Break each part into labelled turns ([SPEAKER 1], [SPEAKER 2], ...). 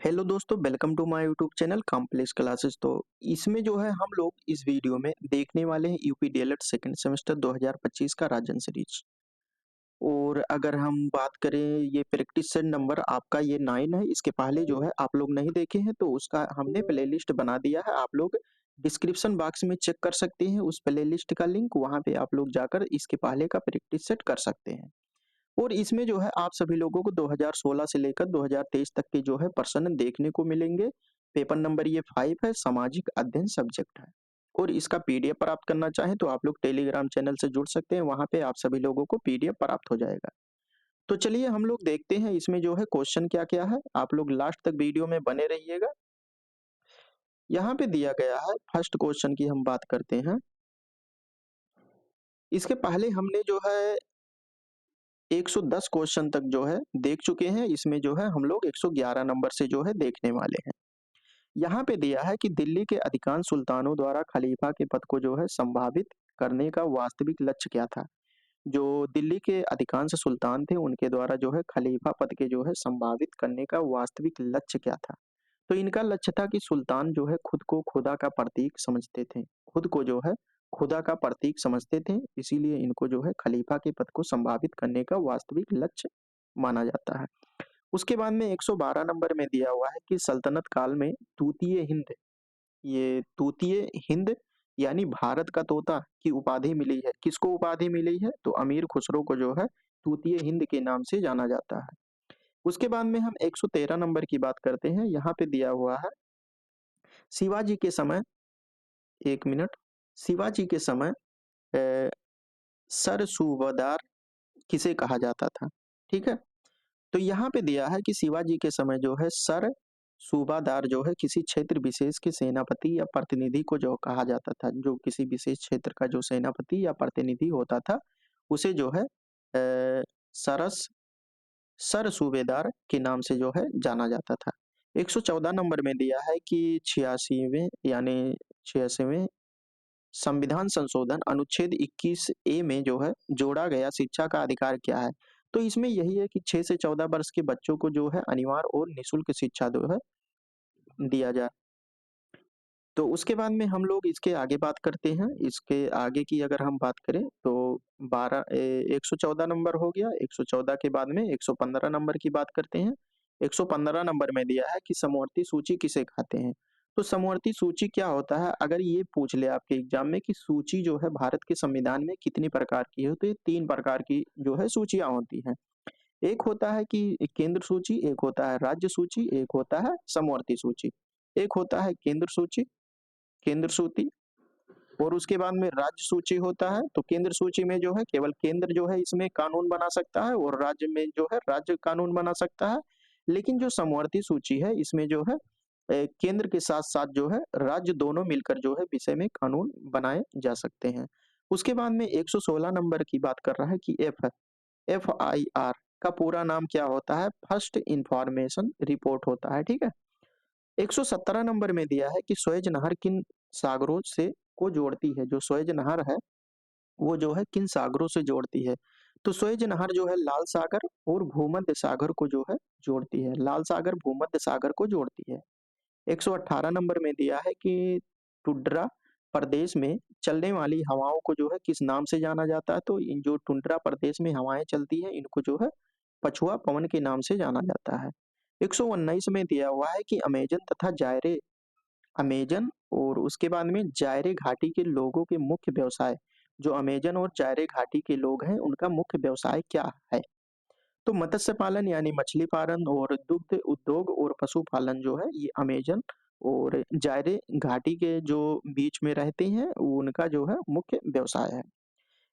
[SPEAKER 1] Hello दोस्तों, welcome to my YouTube channel complex classes. तो इसमें जो है हम लोग इस वीडियो में देखने वाले हैं यूपी डीएलएड सेकंड सेमेस्टर 2025 का राजन सीरीज। और अगर हम बात करें, ये प्रैक्टिस सेट नंबर आपका ये 9 है। इसके पहले जो है आप लोग नहीं देखे हैं तो उसका हमने प्लेलिस्ट बना दिया है। आप लोग डिस्क्रिप्शन बॉक्स में चेक कर सकते हैं उस प्लेलिस्ट का लिंक, वहाँ पे आप लोग जाकर इसके पहले का प्रैक्टिस सेट कर सकते हैं। और इसमें जो है आप सभी लोगों को 2016 से लेकर 2023 तक के जो है प्रश्न देखने को मिलेंगे। पेपर नंबर ये 5 है, सामाजिक अध्ययन सब्जेक्ट है। और इसका पीडीएफ प्राप्त करना चाहें तो आप लोग टेलीग्राम चैनल से जुड़ सकते हैं, वहां पे आप सभी लोगों को पीडीएफ प्राप्त हो जाएगा। तो चलिए हम लोग देखते हैं इसमें जो है क्वेश्चन क्या क्या है। आप लोग लास्ट तक वीडियो में बने रहिएगा। यहाँ पे दिया गया है फर्स्ट क्वेश्चन की हम बात करते हैं। इसके पहले हमने जो है 110 क्वेश्चन तक जो है देख चुके हैं। इसमें जो है हम लोग 111 नंबर से जो है देखने वाले हैं। यहाँ पे दिया है कि दिल्ली के अधिकांश सुल्तानों द्वारा खलीफा के पद को जो है संभावित करने का वास्तविक लक्ष्य क्या था। जो दिल्ली के अधिकांश सुल्तान थे उनके द्वारा जो है खलीफा पद के जो है संभावित करने का वास्तविक लक्ष्य क्या था। तो इनका लक्ष्य था कि सुल्तान जो है खुद को खुदा का प्रतीक समझते थे। खुद को जो है खुदा का प्रतीक समझते थे, इसीलिए इनको जो है खलीफा के पद को संभावित करने का वास्तविक लक्ष्य माना जाता है। उसके बाद में 112 नंबर में दिया हुआ है कि सल्तनत काल में तूतीय हिंद, ये तूतीय हिंद यानी भारत का तोता की उपाधि मिली है। किसको उपाधि मिली है? तो अमीर खुसरो को जो है तूतीय हिंद के नाम से जाना जाता है। उसके बाद में हम 113 नंबर की बात करते हैं। यहाँ पे दिया हुआ है शिवाजी के समय, एक मिनट, शिवाजी के समय अ, सर सूबेदार किसे कहा जाता था। ठीक है, तो यहाँ पे दिया है कि शिवाजी के समय जो है सर सूबादार जो है किसी क्षेत्र विशेष के सेनापति या प्रतिनिधि को जो कहा जाता था। जो किसी विशेष क्षेत्र का जो सेनापति या प्रतिनिधि होता था उसे जो है सरस सर सूबेदार के नाम से जो है जाना जाता था। 114 नंबर में दिया है कि 86वें यानी 86वें संविधान संशोधन अनुच्छेद 21 ए में जो है जोड़ा गया शिक्षा का अधिकार क्या है। तो इसमें यही है कि 6 से 14 वर्ष के बच्चों को जो है अनिवार्य और निःशुल्क शिक्षा जो है दिया जाए। तो उसके बाद में हम लोग इसके आगे बात करते हैं। इसके आगे की अगर हम बात करें तो 114 नंबर हो गया। 114 के बाद में 115 नंबर की बात करते हैं। 115 नंबर में दिया है कि समवर्ती सूची किसे कहते हैं। तो समवर्ती सूची क्या होता है? अगर ये पूछ ले आपके एग्जाम में कि सूची जो है भारत के संविधान में कितनी प्रकार की है, तो ये 3 प्रकार की जो है सूचियां होती हैं। एक होता है कि केंद्र सूची, एक होता है राज्य सूची, एक होता है समवर्ती सूची। एक होता है केंद्र सूची और उसके बाद में राज्य सूची होता है। तो केंद्र सूची में जो है केवल केंद्र जो है इसमें कानून बना सकता है और राज्य में जो है राज्य कानून बना सकता है। लेकिन जो समवर्ती सूची है इसमें जो है केंद्र के साथ साथ जो है राज्य दोनों मिलकर जो है विषय में कानून बनाए जा सकते हैं। उसके बाद में 116 नंबर की बात कर रहा है कि FIR का पूरा नाम क्या होता है? फर्स्ट इंफॉर्मेशन रिपोर्ट होता है। ठीक है, 117 नंबर में दिया है कि स्वेज नहर किन सागरों से को जोड़ती है। जो स्वेज नहर है वो जो है किन सागरों से जोड़ती है। तो स्वेज नहर जो है लाल सागर और भूमध्य सागर को जो है जोड़ती है। लाल सागर भूमध्य सागर को जोड़ती है। 118 नंबर में दिया है कि टुंड्रा प्रदेश में चलने वाली हवाओं को जो है किस नाम से जाना जाता है। तो इन जो टुंड्रा प्रदेश में हवाएं चलती हैं इनको जो है पछुआ पवन के नाम से जाना जाता है। 119 में दिया हुआ है कि अमेजन और उसके बाद में जायरे घाटी के लोगों के मुख्य व्यवसाय, जो अमेजन और जायरे घाटी के लोग हैं उनका मुख्य व्यवसाय क्या है। तो मत्स्य पालन यानी मछली पालन और दुग्ध उद्योग और पशुपालन जो है ये अमेजन और जायरे घाटी के जो बीच में रहते हैं उनका जो है मुख्य व्यवसाय है।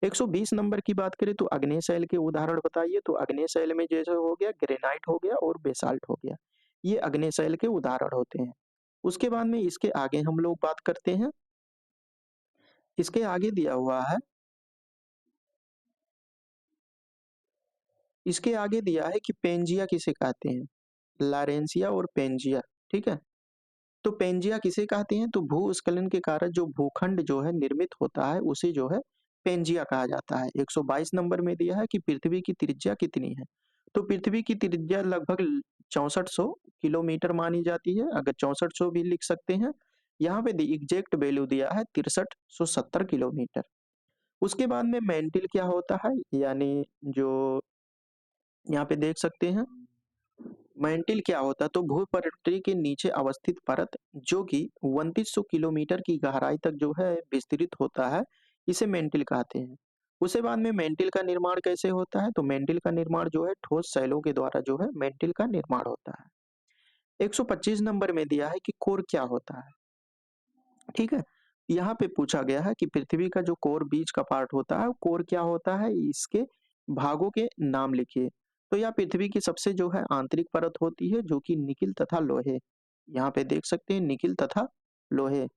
[SPEAKER 1] 120 नंबर की बात करें तो अग्नेय शैल के उदाहरण बताइए। तो अग्नेय शैल में जैसे हो गया ग्रेनाइट हो गया और बेसाल्ट हो गया, ये अग्नेय शैल के उदाहरण होते हैं। उसके बाद में इसके आगे हम लोग बात करते हैं। इसके आगे दिया हुआ है, इसके आगे दिया है कि पेंजिया किसे कहते हैं। लारेंसिया और पेंजिया। ठीक है, तो पेंजिया किसे कहते हैं? तो भूस्खलन के कारण जो भूखंड जो है निर्मित होता है उसे जो है पेंजिया कहा जाता है। 122 नंबर में दिया है कि पृथ्वी की त्रिज्या कितनी है। तो पृथ्वी की त्रिज्या लगभग 6400 किलोमीटर मानी जाती है, अगर 6400 भी लिख सकते हैं। यहाँ पे एग्जैक्ट वैल्यू दिया है 6370 किलोमीटर। उसके बाद में मेंटिल क्या होता है, यानी जो यहाँ पे देख सकते हैं मेंटिल क्या होता है, तो भूपृष्ठ के नीचे अवस्थित परत जो कि 2900 किलोमीटर की गहराई तक जो है विस्तृत होता है, इसे मेंटिल कहते हैं। उसके बाद में मेंटिल का निर्माण कैसे होता है, तो मेंटिल का निर्माण जो है ठोस शैलों के द्वारा जो है मेंटिल का निर्माण होता है। 125 नंबर में दिया है कि कोर क्या होता है, ठीक है। यहाँ पे पूछा गया है कि पृथ्वी का जो कोर बीच का पार्ट होता है, कोर क्या होता है, इसके भागों के नाम लिखिए। तो यह पृथ्वी की सबसे जो है आंतरिक परत होती है जो कि निकिल तथा लोहे, यहाँ पे देख सकते हैं निकिल तथा लोहे,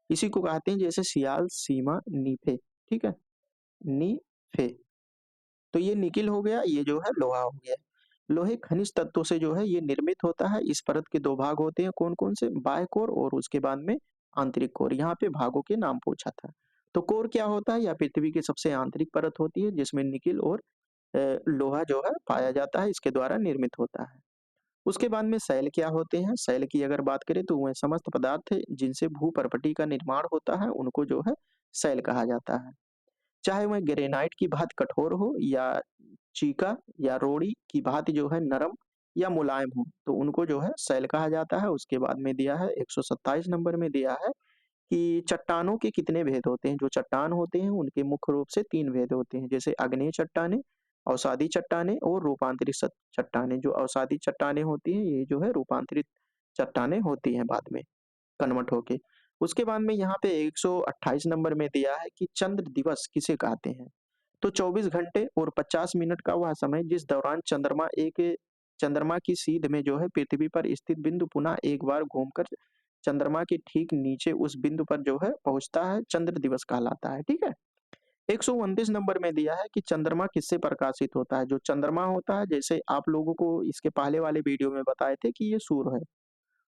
[SPEAKER 1] इसी को कहते हैं जैसे सियाल, सीमा, नीफे, ठीक है, नीफे। तो ये निकिल हो गया, ये जो है लोहा हो गया। लोहे खनिज तत्वों से जो है ये निर्मित होता है। इस परत के दो भाग होते हैं, कौन कौन से, बाह्य कोर और उसके बाद में आंतरिक कोर। यहाँ पे भागों के नाम पूछा था। तो कोर क्या होता है, या पृथ्वी की सबसे आंतरिक परत होती है जिसमें निकिल और लोहा जो है पाया जाता है, इसके द्वारा निर्मित होता है। उसके बाद में शैल क्या होते हैं, शैल की अगर बात करें तो वह समस्त पदार्थ है जिनसे भूपर्पटी का निर्माण होता है, उनको जो है शैल कहा जाता है। चाहे वह ग्रेनाइट की भांति कठोर हो या चीका या रोड़ी की भांति जो है नरम या मुलायम हो, तो उनको जो है शैल कहा जाता है। उसके बाद में दिया है 127 नंबर में दिया है कि चट्टानों के कितने भेद होते हैं। जो चट्टान होते हैं उनके मुख्य रूप से 3 भेद होते हैं, जैसे आग्नेय चट्टानें, अवसादी चट्टानें और रूपांतरित चट्टानें। जो अवसादी चट्टानें होती हैं ये जो है रूपांतरित चट्टानें होती हैं बाद में कन्वर्ट होके। उसके बाद में यहाँ पे 128 नंबर में दिया है कि चंद्र दिवस किसे कहते हैं। तो 24 घंटे और 50 मिनट का वह समय जिस दौरान चंद्रमा की सीध में जो है पृथ्वी पर स्थित बिंदु पुनः एक बार घूमकर चंद्रमा के ठीक नीचे उस बिंदु पर जो है पहुंचता है, चंद्र दिवस कहलाता है, ठीक है। 129 नंबर में दिया है कि चंद्रमा किससे प्रकाशित होता है। जो चंद्रमा होता है, जैसे आप लोगों को इसके पहले वाले वीडियो में बताए थे कि ये सूर्य है।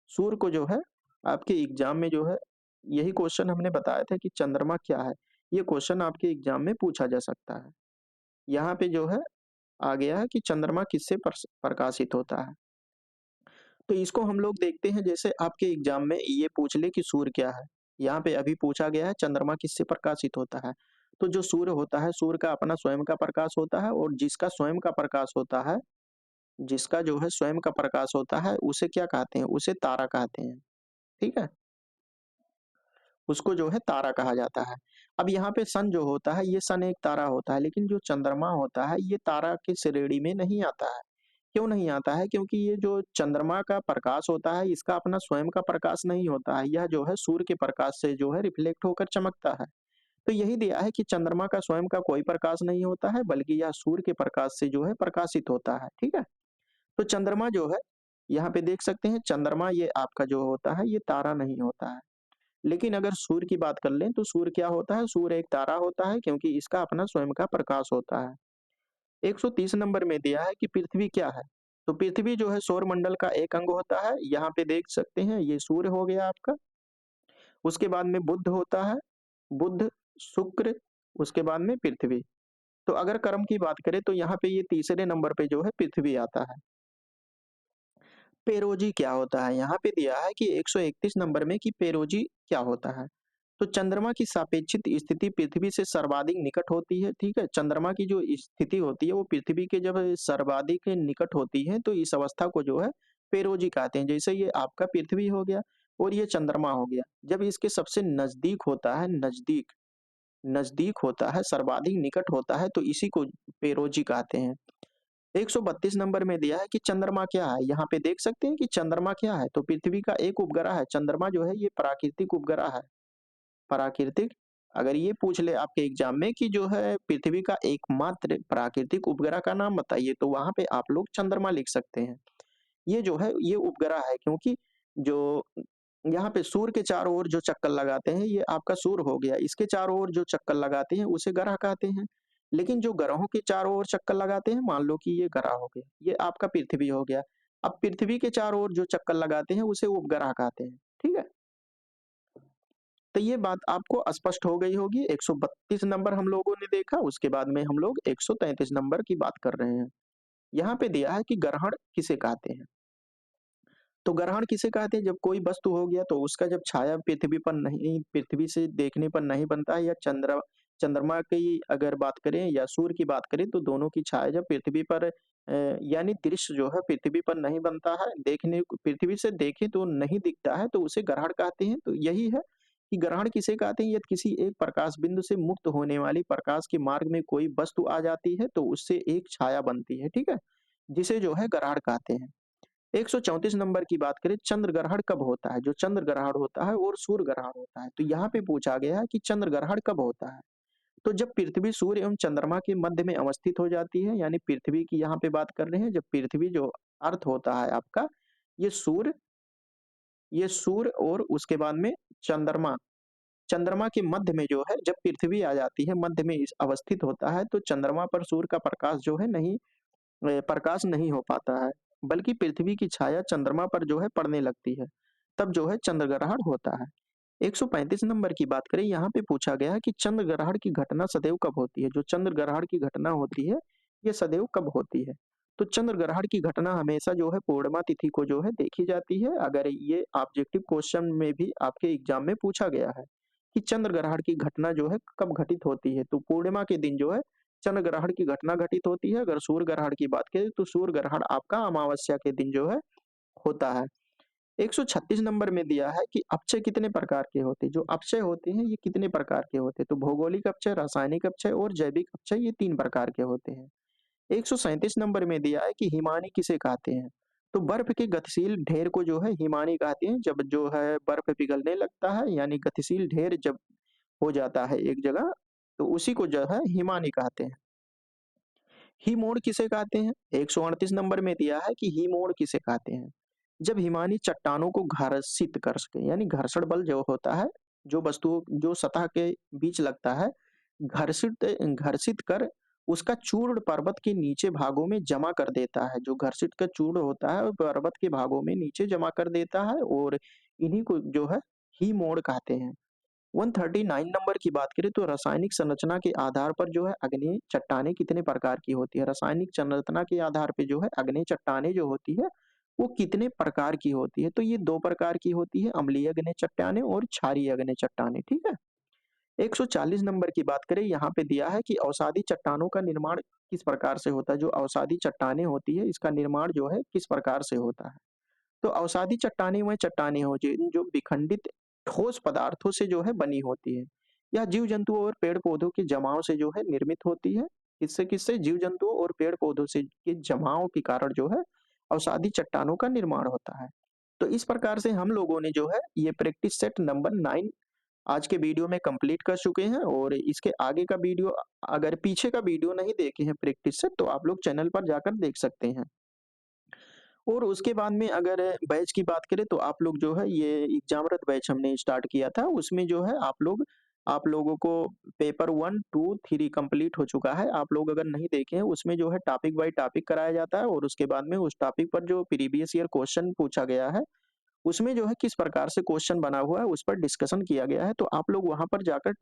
[SPEAKER 1] सूर्य को जो है आपके एग्जाम में जो है यही क्वेश्चन हमने बताया था कि चंद्रमा क्या है, ये क्वेश्चन आपके एग्जाम में पूछा जा सकता है। यहाँ पे जो है आ गया है कि चंद्रमा किससे प्रकाशित होता है। तो इसको हम लोग देखते हैं, जैसे आपके एग्जाम में ये पूछ ले कि सूर्य क्या है, यहाँ पे अभी पूछा गया है चंद्रमा किससे प्रकाशित होता है। तो जो सूर्य होता है, सूर्य का अपना स्वयं का प्रकाश होता है, और जिसका स्वयं का प्रकाश होता है, जिसका जो है स्वयं का प्रकाश होता है, उसे क्या कहते हैं, उसे तारा कहते हैं, ठीक है। उसको जो है तारा कहा जाता है। अब यहाँ पे सन जो होता है, ये सन एक तारा होता है, लेकिन जो चंद्रमा होता है ये तारा की श्रेणी में नहीं आता है। क्यों नहीं आता है, क्योंकि ये जो चंद्रमा का प्रकाश होता है इसका अपना स्वयं का प्रकाश नहीं होता है, यह जो है सूर्य के प्रकाश से जो है रिफ्लेक्ट होकर चमकता है। तो यही दिया है कि चंद्रमा का स्वयं का कोई प्रकाश नहीं होता है, बल्कि यह सूर्य के प्रकाश से जो है प्रकाशित होता है, ठीक है। तो चंद्रमा जो है, यहाँ पे देख सकते हैं चंद्रमा ये आपका जो होता है ये तारा नहीं होता है। लेकिन अगर सूर्य की बात कर लें तो सूर्य क्या होता है, सूर्य एक तारा होता है, क्योंकि इसका अपना स्वयं का प्रकाश होता है। 130 नंबर में दिया है कि पृथ्वी क्या है। तो पृथ्वी जो है सौर मंडल का एक अंग होता है। यहाँ पे देख सकते हैं ये सूर्य हो गया आपका। उसके बाद में बुध होता है, बुध, शुक्र, उसके बाद में पृथ्वी। तो अगर कर्म की बात करें तो यहाँ पे ये तीसरे नंबर पे जो है पृथ्वी आता है। पेरोजी क्या होता है, यहाँ पे दिया है कि 131 नंबर में कि पेरोजी क्या होता है। तो चंद्रमा की सापेक्षित स्थिति पृथ्वी से सर्वाधिक निकट होती है, ठीक है। चंद्रमा की जो स्थिति होती है वो पृथ्वी के जब सर्वाधिक निकट होती है तो इस अवस्था को जो है पेरोजी कहते हैं। जैसे ये आपका पृथ्वी हो गया और ये चंद्रमा हो गया, जब इसके सबसे नजदीक होता है, नजदीक नजदीक होता है, सर्वाधिक निकट होता है, तो इसी को पेरोजी कहते हैं। 132 नंबर में दिया है कि चंद्रमा क्या है। यहाँ पे देख सकते हैं कि चंद्रमा क्या है, तो पृथ्वी का एक उपग्रह है। चंद्रमा जो है ये प्राकृतिक उपग्रह है, प्राकृतिक। अगर ये पूछ ले आपके एग्जाम में कि जो है पृथ्वी का एकमात्र प्राकृतिक उपग्रह का नाम बताइए, तो वहां पे आप लोग चंद्रमा लिख सकते हैं। ये जो है ये उपग्रह है, क्योंकि जो यहाँ पे सूर्य के चारों ओर जो चक्कर लगाते हैं ये आपका सूर्य हो गया, इसके चारों ओर जो चक्कर लगाते हैं उसे ग्रह कहते हैं। लेकिन जो ग्रहों के चारों ओर चक्कर लगाते हैं, मान लो कि ये ग्रह हो गया, ये आपका पृथ्वी हो गया। अब पृथ्वी के चारों ओर जो चक्कर लगाते हैं उसे उपग्रह कहते हैं, ठीक है। तो ये बात आपको स्पष्ट हो गई होगी। 132 नंबर हम लोगों ने देखा, उसके बाद में हम लोग 133 नंबर की बात कर रहे हैं। यहाँ पे दिया है कि ग्रहण किसे कहते हैं। तो ग्रहण किसे कहते हैं? जब कोई वस्तु हो गया तो उसका जब छाया पृथ्वी से देखने पर नहीं बनता है, या चंद्रमा की अगर बात करें या सूर्य की बात करें, तो दोनों की छाया जब पृथ्वी पर यानी दृश्य जो है पृथ्वी पर नहीं बनता है, देखने को पृथ्वी से देखें तो नहीं दिखता है, तो उसे ग्रहण कहते हैं। तो यही है कि ग्रहण किसे कहते हैं? यदि किसी एक प्रकाश बिंदु से मुक्त होने वाली प्रकाश के मार्ग में कोई वस्तु आ जाती है, तो उससे एक छाया बनती है, ठीक है? जिसे जो है ग्रहण कहते हैं। 134 नंबर की बात करें, चंद्र ग्रहण कब होता है? जो चंद्र ग्रहण होता है और सूर्य ग्रहण होता है। तो यहाँ पे पूछा गया है कि चंद्र ग्रहण कब होता है? तो जब पृथ्वी सूर्य एवं चंद्रमा के मध्य में अवस्थित हो जाती है, यानी पृथ्वी की यहाँ पे बात कर रहे हैं, जब पृथ्वी जो अर्थ होता है आपका, ये सूर्य ये सूर्य और उसके बाद में चंद्रमा, चंद्रमा के मध्य में जो है जब पृथ्वी आ जाती है, मध्य में इस अवस्थित होता है, तो चंद्रमा पर सूर्य का प्रकाश जो है प्रकाश नहीं हो पाता है, बल्कि पृथ्वी की छाया चंद्रमा पर जो है पड़ने लगती है। तब जो है चंद्र ग्रहण होता है। 135 नंबर की बात करें, यहाँ पे पूछा गया है कि चंद्र ग्रहण की घटना सदैव कब होती है? जो चंद्र ग्रहण की घटना होती है, ये सदैव कब होती है? तो चंद्र ग्रहण की घटना हमेशा जो है पूर्णिमा तिथि को जो है देखी जाती है। अगर ये ऑब्जेक्टिव क्वेश्चन में भी आपके एग्जाम में पूछा गया है कि चंद्र ग्रहण की घटना जो है कब घटित होती है, तो पूर्णिमा के दिन जो है चंद्र ग्रहण की घटना घटित होती है। अगर सूर्य ग्रहण की बात करें तो सूर्य ग्रहण आपका अमावस्या के दिन जो है होता है। 136 नंबर में दिया है कि अपचय कितने प्रकार के होते हैं? जो अपचय होते हैं ये कितने प्रकार के होते हैं? तो भौगोलिक अपचय, रासायनिक अपचय और जैविक अपचय, ये 3 प्रकार के होते हैं। 137 नंबर में दिया है कि हिमानी किसे कहते हैं? तो बर्फ के गतिशील ढेर को जो है हिमानी कहते हैं। जब जो है बर्फ पिघलने लगता है, यानी गतिशील ढेर जब हो जाता है एक जगह, तो उसी को जो है हिमानी कहते हैं। हिमोड़ किसे कहते हैं? 138 नंबर में दिया है कि हिमोड़ किसे कहते हैं? जब हिमानी चट्टानों को घर्षित कर सके, यानी घर्षण बल जो होता है, जो वस्तुओं जो सतह के बीच लगता है, घर्षित घर्षित कर उसका चूर्ण पर्वत के नीचे भागों में जमा कर देता है। जो घर्षित का चूर्ण होता है वो पर्वत के भागों में नीचे जमा कर देता है, और इन्हीं को जो है हिमोड़ कहते हैं। 139 नंबर की बात करें तो रासायनिक संरचना के आधार पर जो है अग्नेय चट्टानें कितने प्रकार की होती है? रासायनिक संरचना के आधार पे जो है अग्नेय चट्टानें जो होती है वो कितने प्रकार की होती है? तो ये 2 प्रकार की होती है, अम्लीय अग्नेय चट्टानें और क्षारीय अग्नेय चट्टानें, ठीक है? 140 नंबर की बात करें, यहाँ पे दिया है कि अवसादी चट्टानों का निर्माण किस प्रकार से होता है? जो अवसादी चट्टानें होती है इसका निर्माण जो है किस प्रकार से होता है? तो अवसादी चट्टानें वह चट्टानें हो जो विखंडित ठोस पदार्थों से जो है बनी होती है। यह जीव जंतुओं और पेड़ पौधों के जमाव से जो है निर्मित होती है। किससे किससे? जीव जंतुओं और पेड़ पौधों से के जमाव के कारण जो है अवसादी चट्टानों का निर्माण होता है। तो इस प्रकार से हम लोगों ने जो है ये प्रैक्टिस सेट नंबर 9 आज के वीडियो में कंप्लीट कर चुके हैं, और इसके आगे का वीडियो, अगर पीछे का वीडियो नहीं देखे हैं प्रैक्टिस सेट, तो आप लोग चैनल पर जाकर देख सकते हैं। और उसके बाद में अगर बैच की बात करें तो आप लोग जो है ये एग्जाम रथ बैच हमने स्टार्ट किया था, उसमें जो है आप लोगों को पेपर 1, 2, 3 कंप्लीट हो चुका है। आप लोग अगर नहीं देखे हैं उसमें जो है टॉपिक बाय टॉपिक कराया जाता है, और उसके बाद में उस टॉपिक पर जो प्रीवियस ईयर क्वेश्चन पूछा गया है उसमें जो है किस प्रकार से क्वेश्चन बना हुआ है उस पर डिस्कशन किया गया है। तो आप लोग वहाँ पर जाकर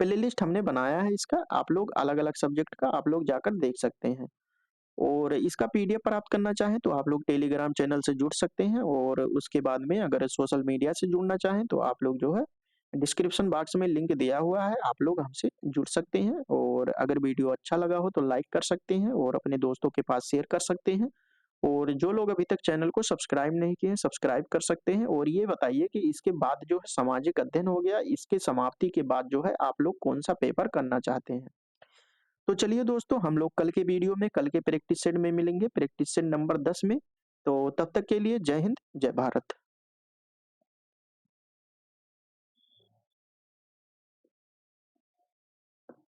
[SPEAKER 1] प्ले लिस्ट हमने बनाया है इसका, आप लोग अलग-अलग सब्जेक्ट का आप लोग जाकर देख सकते हैं। और इसका पीडीएफ प्राप्त करना चाहें तो आप लोग टेलीग्राम चैनल से जुड़ सकते हैं, और उसके बाद में अगर सोशल मीडिया से जुड़ना चाहें तो आप लोग जो है डिस्क्रिप्शन बॉक्स में लिंक दिया हुआ है, आप लोग हमसे जुड़ सकते हैं। और अगर वीडियो अच्छा लगा हो तो लाइक कर सकते हैं और अपने दोस्तों के पास शेयर कर सकते हैं। और जो लोग अभी तक चैनल को सब्सक्राइब नहीं किए हैं, सब्सक्राइब कर सकते हैं। और ये बताइए कि इसके बाद जो है सामाजिक अध्ययन हो गया, इसके समाप्ति के बाद जो है आप लोग कौन-सा पेपर करना चाहते हैं? तो चलिए दोस्तों, हम लोग कल के वीडियो में, कल के प्रैक्टिस सेट में मिलेंगे, प्रैक्टिस सेट नंबर 10 में। तो तब तक के लिए जय हिंद, जय भारत।